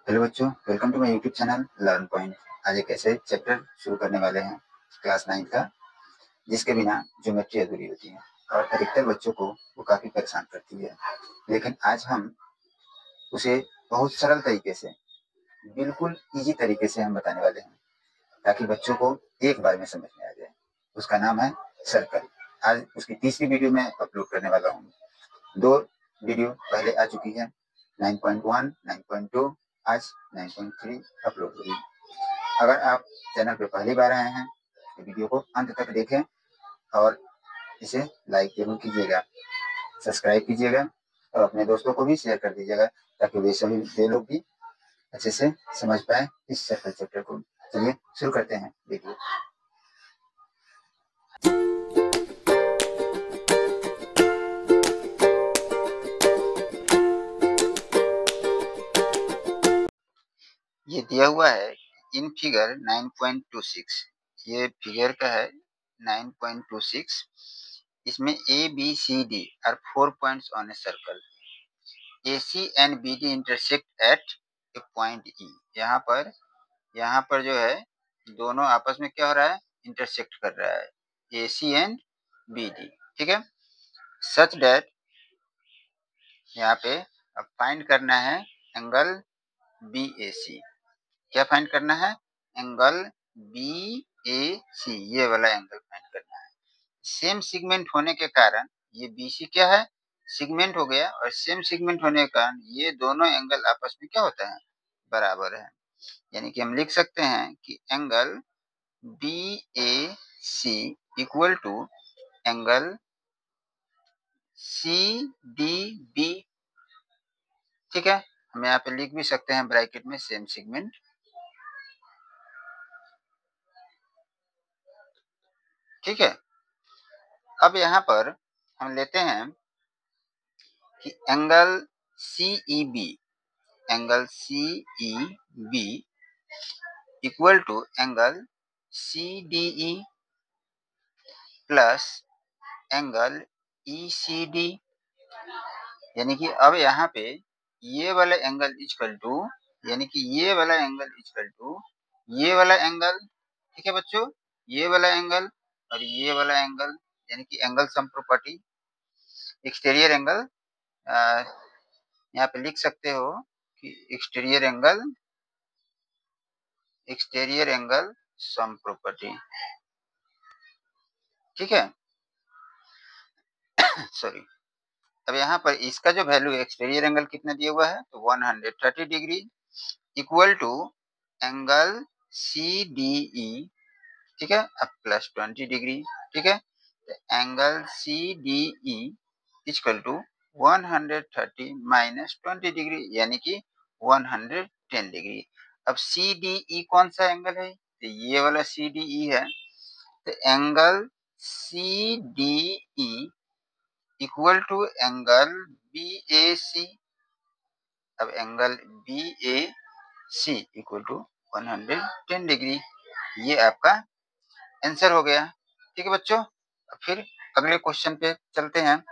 Hello बच्चों, welcome to my YouTube channel learn point. आज एक ऐसे चैप्टर शुरू करने वाले हैं क्लास 9 का, जिसके बिना ज्योमेट्री अधूरी होती है और अधिकतर बच्चों को वो काफ़ी परेशान करती है। लेकिन आज हम उसे बहुत सरल तरीके से, बिल्कुल इजी तरीके से हम बताने वाले हैं, ताकि बच्चों को एक बार में समझ में आ जाए। उसका नाम है सर्कल। आज उसकी तीसरी वीडियो मैं अपलोड करने वाला हूँ। 2 वीडियो पहले आ चुकी है, 9.1, 9.2, आज 9.3 अपलोड हुई। अगर आप चैनल पे पहली बार आए हैं तो वीडियो को अंत तक देखें और इसे लाइक जरूर कीजिएगा, सब्सक्राइब कीजिएगा और अपने दोस्तों को भी शेयर कर दीजिएगा, ताकि वे लोग भी अच्छे से समझ पाए इस सर्कल चैप्टर को। चलिए शुरू करते हैं वीडियो। ये दिया हुआ है इन फिगर 9.26। ये फिगर का है 9.26। इसमें A B C D are 4 points on a circle. A C and B D intersect at a point E. यहाँ पर जो है दोनों आपस में क्या हो रहा है, इंटरसेक्ट कर रहा है, ए सी एंड बी डी। ठीक है, सच डेट यहाँ पे अब फाइंड करना है एंगल बी ए सी। क्या फाइंड करना है, एंगल बी ए सी, ये वाला एंगल फाइंड करना है। सेम सेगमेंट होने के कारण ये बी सी क्या है, सेगमेंट हो गया, और सेम सेगमेंट होने के कारण ये दोनों एंगल आपस में क्या होता है, बराबर है। यानी कि हम लिख सकते हैं कि angle B A C equal to angle C D B. ठीक है, हम यहाँ पे लिख भी सकते हैं ब्रैकेट में सेम सेगमेंट। ठीक है, अब यहाँ पर हम लेते हैं कि angle C E B, angle C E B equal to angle C D E plus angle E C D. यानी कि अब यहाँ पे ये वाला एंगल इक्वल टू, यानी कि ये वाला एंगल इक्वल टू ये वाला एंगल। ठीक है बच्चों, ये वाला एंगल और ये वाला एंगल, यानी कि angle sum property, exterior angle. यहाँ पे लिख सकते हो कि एक्सटीरियर एंगल सम प्रॉपर्टी। ठीक है, सॉरी। अब यहाँ पर इसका जो वैल्यू एक्सटीरियर एंगल कितना दिया हुआ है, तो 130 degree equal to angle C D E. ठीक है, अब प्लस 20 डिग्री। ठीक है, angle C D E equal to 130 minus 20 degree, यानी कि 110 डिग्री। अब सी डी ई कौन सा एंगल है, तो ये वाला सी डी ई है। तो angle C D E equal to angle B A C. अब angle B A C equal to 110 degree, ये आपका आंसर हो गया। ठीक है बच्चों, फिर अगले क्वेश्चन पे चलते हैं।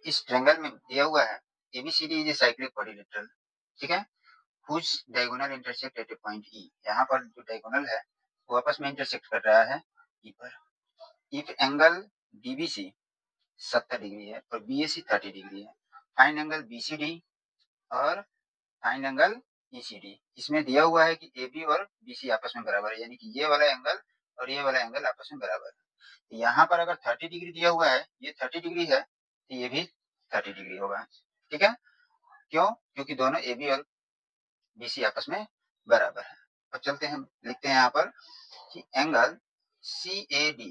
इस ट्रायंगल में दिया हुआ है ABCD is a cyclic quadrilateral, ठीक है, whose diagonal intersect at a point E। यहाँ पर जो डायगोनल है वो आपस में इंटरसेक्ट कर रहा है E पर। इफ एंगल DBC 70 डिग्री है और BAC 30 डिग्री है, फाइंड एंगल BCD और फाइंड एंगल ECD। इसमें दिया हुआ है कि AB और BC आपस में बराबर है, यानी कि ये वाला एंगल और ये वाला एंगल आपस में बराबर है। यहाँ पर अगर 30 डिग्री दिया हुआ है, ये 30 डिग्री है, तो ये भी 30 डिग्री होगा, ठीक है। क्यों? क्योंकि दोनों AB और BC आपस में बराबर है। अब चलते हैं, लिखते हैं यहाँ पर कि angle CAD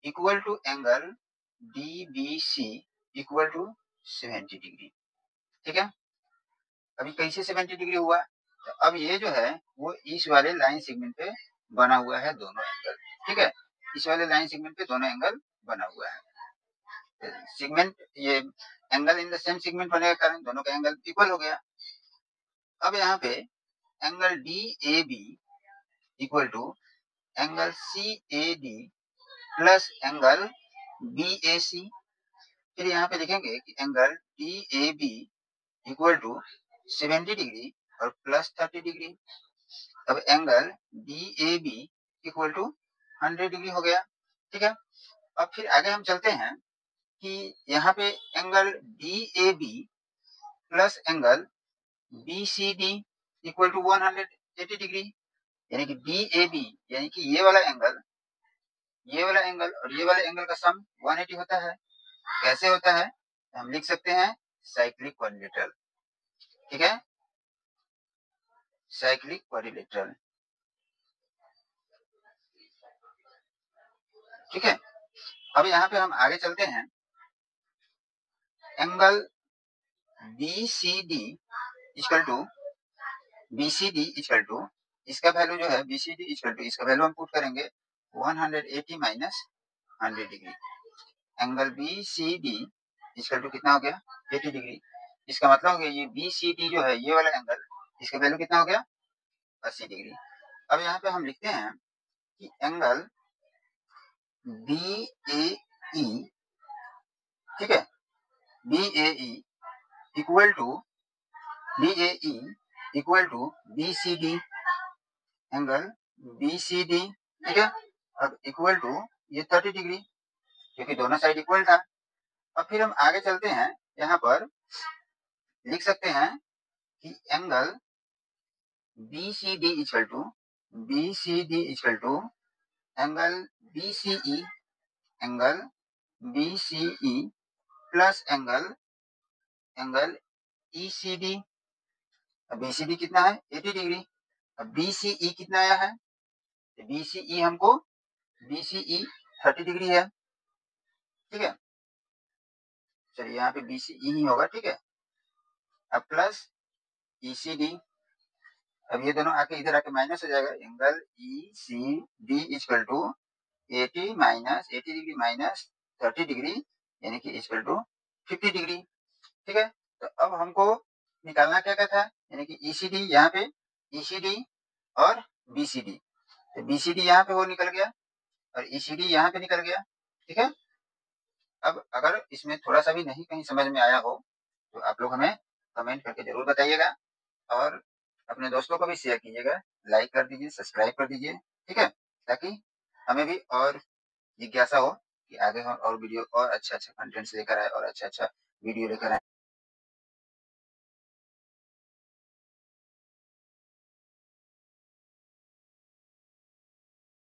equal to angle DBC equal to 70 degree, ठीक है। अभी कैसे 70 डिग्री हुआ? तो अब ये जो है वो इस वाले लाइन सेगमेंट पे बना हुआ है दोनों एंगल, ठीक है, इस वाले लाइन सेगमेंट पे दोनों एंगल बना हुआ है। सेगमेंट ये angle in the same segment होने के कारण दोनों का एंगल इक्वल हो गया। अब यहाँ पे angle DAB equal to angle CAD plus angle BAC। फिर यहाँ पे लिखेंगे कि angle DAB equal to 70 degree और प्लस 30 डिग्री। अब angle DAB equal to 100 degree हो गया, ठीक है। अब फिर आगे हम चलते हैं कि यहाँ पे angle DAB plus angle BCD equal to 180 degree, यानी कि DAB यानी कि ये वाला एंगल और ये वाले एंगल का सम 180 होता है। कैसे होता है? हम लिख सकते हैं साइक्लिक क्वाड्रिलेटरल, ठीक है, साइक्लिक क्वाड्रिलेटरल, ठीक है। अब यहाँ पे हम आगे चलते हैं, एंगल BCD इक्वल टू इसका वैल्यू जो है BCD इक्वल टू इसका वैल्यू हम पुट करेंगे 180 minus 100 degree. Angle BCD equal to कितना हो गया? 80 डिग्री। इसका मतलब हो गया ये BCD जो है ये वाला एंगल, इसका वैल्यू कितना हो गया? 80 डिग्री। अब यहाँ पे हम लिखते हैं कि एंगल BAE, ठीक है, BAE equal to BCD, angle BCD, ठीक है। अब इक्वल टू ये 30 डिग्री, क्योंकि दोनों साइड इक्वल था। अब फिर हम आगे चलते हैं, यहाँ पर लिख सकते हैं कि angle BCD equal to angle BCE plus angle ECD। अब BCD कितना है? 80 डिग्री। अब BCE कितना आया है? BCE हमको BCE 30 डिग्री है, ठीक है। चलिए यहाँ पे BCE ही होगा, ठीक है। अब प्लस ECD, अब ये दोनों आके इधर आके माइनस हो जाएगा। Angle ECD equal to 80 degree minus 30 degree, यानी कि इक्वल टू 50 डिग्री, ठीक है। तो अब हमको निकालना क्या क्या था, यानी कि ECD यहाँ पे ECD और BCD, तो BCD यहाँ पे वो निकल गया और ECD यहाँ पे निकल गया, ठीक है। अब अगर इसमें थोड़ा सा भी नहीं कहीं समझ में आया हो तो आप लोग हमें कमेंट करके जरूर बताइएगा और अपने दोस्तों को भी शेयर कीजिएगा, लाइक कर दीजिए, सब्सक्राइब कर दीजिए, ठीक है, ताकि हमें भी और जिज्ञासा हो कि आगे हम और वीडियो और अच्छा कंटेंट्स लेकर आए और अच्छा वीडियो लेकर आए।